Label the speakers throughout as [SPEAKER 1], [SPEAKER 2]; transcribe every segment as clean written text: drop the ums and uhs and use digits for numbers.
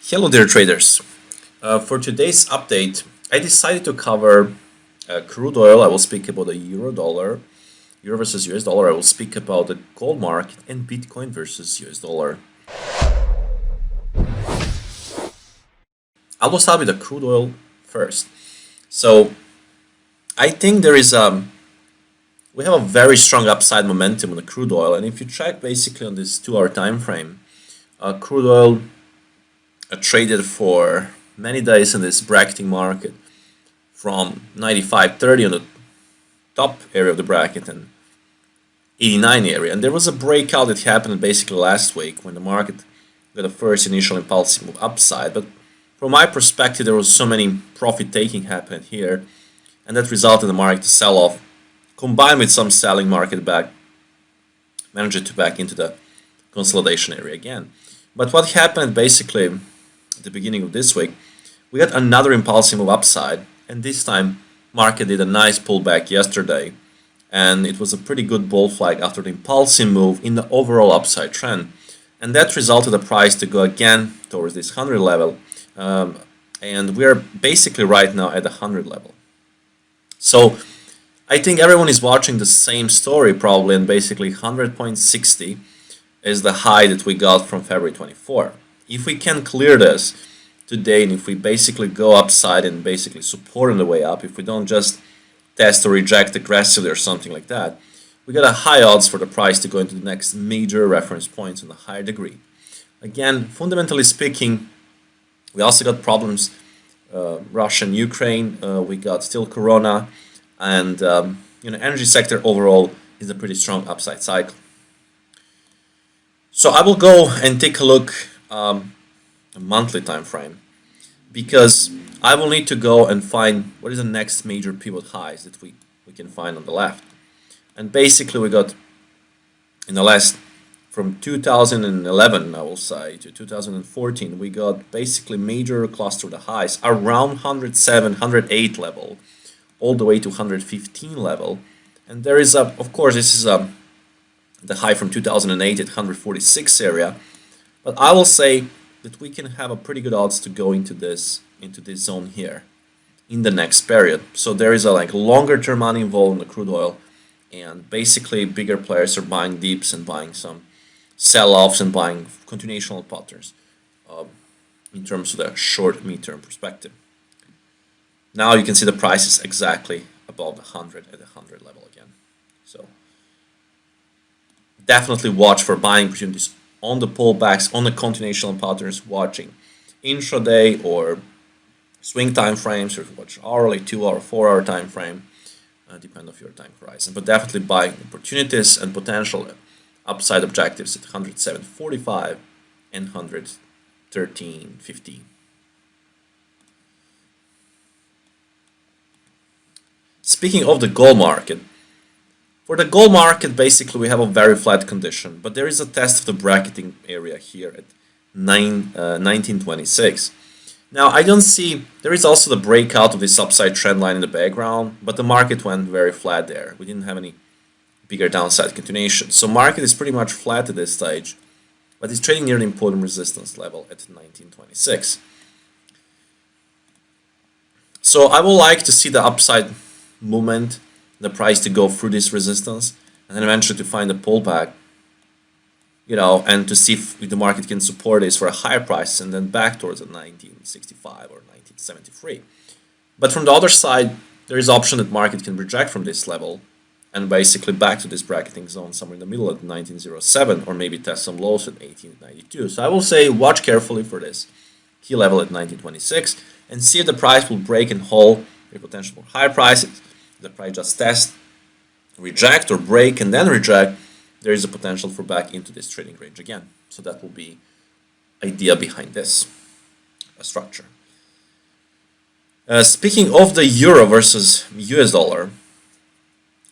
[SPEAKER 1] Hello dear traders. For today's update, I decided to cover crude oil. I will speak about the euro dollar, euro versus US dollar. I will speak about the gold market and Bitcoin versus US dollar. I will start with the crude oil first. So I think we have a very strong upside momentum on the crude oil, and if you track basically on this 2-hour time frame, crude oil traded for many days in this bracketing market from 95.30 on the top area of the bracket and 89 area, and there was a breakout that happened basically last week when the market got a first initial impulsive move upside. But from my perspective, there was so many profit taking happened here, and that resulted in the market to sell off, combined with some selling market back, managed to back into the consolidation area again. But what happened basically at the beginning of this week, we got another impulsive move upside, and this time market did a nice pullback yesterday, and it was a pretty good bull flag after the impulsive move in the overall upside trend, and that resulted the price to go again towards this 100 level, and we are basically right now at the 100 level. So I think everyone is watching the same story probably, and basically 100.60 is the high that we got from February 24. If we can clear this today, and if we basically go upside and basically support on the way up, if we don't just test or reject aggressively or something like that, we got a high odds for the price to go into the next major reference points on a higher degree. Again, fundamentally speaking, we also got problems, Russia and Ukraine, we got still Corona, and energy sector overall is a pretty strong upside cycle. So I will go and take a look a monthly time frame, because I will need to go and find what is the next major pivot highs that we can find on the left. And basically we got in the last, from 2011 I will say to 2014, we got basically major cluster of the highs around 107, 108 level all the way to 115 level. And there is a, of course this is the high from 2008 at 146 area, but I will say that we can have a pretty good odds to go into this zone here in the next period. So there is a longer term money involved in the crude oil, and basically bigger players are buying dips and buying some sell-offs and buying continuational patterns in terms of the short mid-term perspective. Now you can see the price is exactly above the 100 at the 100 level again. So definitely watch for buying opportunities on the pullbacks, on the continuational patterns, watching intraday or swing time frames, or if you watch hourly, 2-hour, 4-hour time frame, depend on your time horizon. But definitely buying opportunities and potential upside objectives at 107.45 and 113.50. Speaking of the gold market, for the gold market, basically we have a very flat condition, but there is a test of the bracketing area here at 1926. Now I don't see, there is also the breakout of this upside trend line in the background, but the market went very flat there. We didn't have any bigger downside continuation. So market is pretty much flat at this stage, but it's trading near the important resistance level at 1926. So I would like to see the upside movement, the price to go through this resistance, and then eventually to find a pullback, and to see if the market can support this for a higher price, and then back towards a 1965 or 1973. But from the other side, there is option that market can reject from this level and basically back to this bracketing zone somewhere in the middle at 1907, or maybe test some lows at 1892. So I will say watch carefully for this key level at 1926 and see if the price will break and hold the potential for higher prices. The price just test, reject or break and then reject, there is a potential for back into this trading range again. So that will be idea behind this structure. Speaking of the euro versus US dollar,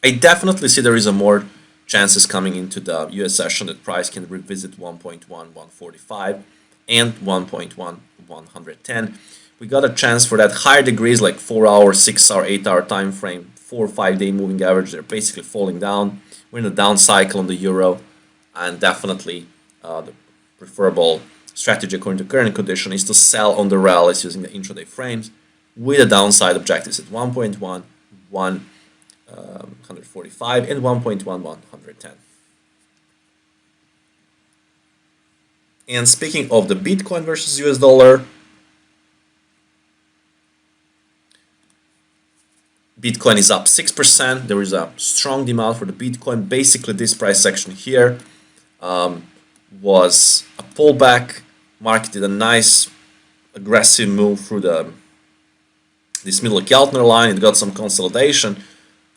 [SPEAKER 1] I definitely see there is a more chances coming into the US session that price can revisit 1.1145 and 1.1110. We got a chance for that higher degrees like 4-hour, 6-hour, 8-hour time frame, 4 or 5 day moving average. They're basically falling down. We're in a down cycle on the euro, and definitely the preferable strategy according to current condition is to sell on the rallies using the intraday frames with the downside objectives at 1.1, 145 and 1.1, 110. And speaking of the Bitcoin versus US dollar, Bitcoin is up 6%. There is a strong demand for the Bitcoin. Basically, this price section here was a pullback. Market did a nice aggressive move through this middle Keltner line. It got some consolidation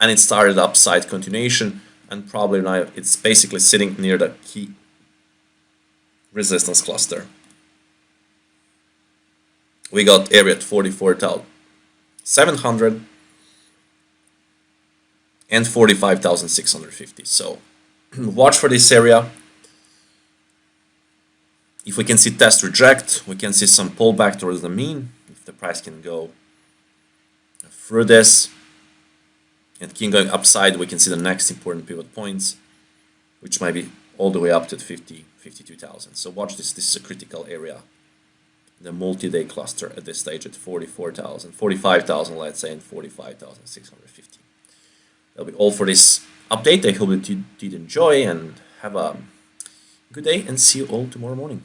[SPEAKER 1] and it started upside continuation, and probably now it's basically sitting near the key resistance cluster. We got area at 44,700 and 45,650. So watch for this area. If we can see test reject, we can see some pullback towards the mean. If the price can go through this and keep going upside, we can see the next important pivot points, which might be all the way up to 52,000. So watch this. This is a critical area. The multi-day cluster at this stage at 44,000, 45,000, let's say, and 45,650. That'll be all for this update. I hope that you did enjoy, and have a good day, and see you all tomorrow morning.